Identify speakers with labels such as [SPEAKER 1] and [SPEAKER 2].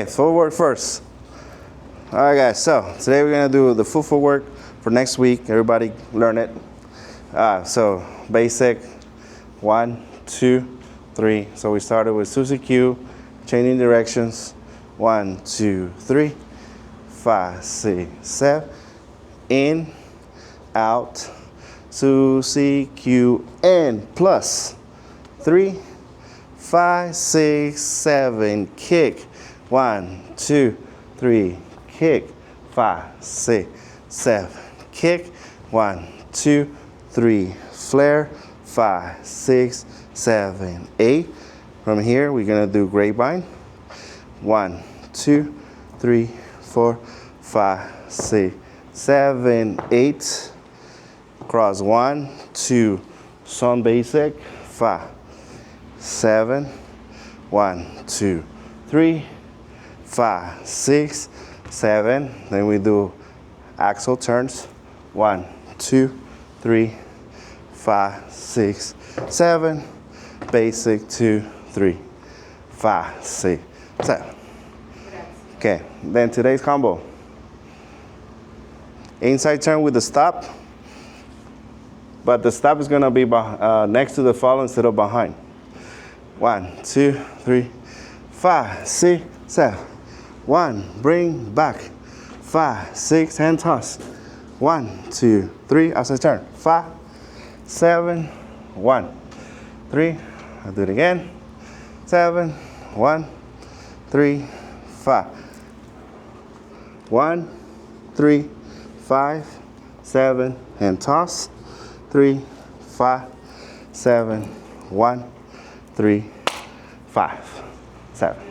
[SPEAKER 1] Footwork first. All right, guys. So today we're gonna do the full footwork for next week. Everybody learn it. So basic, 1, 2, 3. So we started with Susie Q, changing directions. 1, 2, 3, 5, 6, 7. In, out, Susie Q, in, plus 3, 5, 6, 7. Kick. 1, 2, 3. Kick. 5, 6, 7. Kick. 1, 2, 3. Flare. 5, 6, 7, 8. From here, we're gonna do grapevine. 1, 2, 3, 4, 5, 6, 7, 8. Cross 1, 2. Sun basic. 5, 7. 1, 2, 3, 5, 6, 7. Then we do axle turns. 1, 2, 3, 5, 6, 7. Basic 2, 3, 5, 6, 7. Okay, then today's combo. Inside turn with the stop, but the stop is gonna be next to the fall instead of behind. 1, 2, 3, 5, 6, 7. 1, bring back. 5, 6, hand toss. 1, 2, 3, outside turn. 5, 7, 1, 3. I'll do it again. 7, 1, 3, 5. 1, 3, 5, 7, hand toss. 3, 5, 7, 1, 3, 5, 7.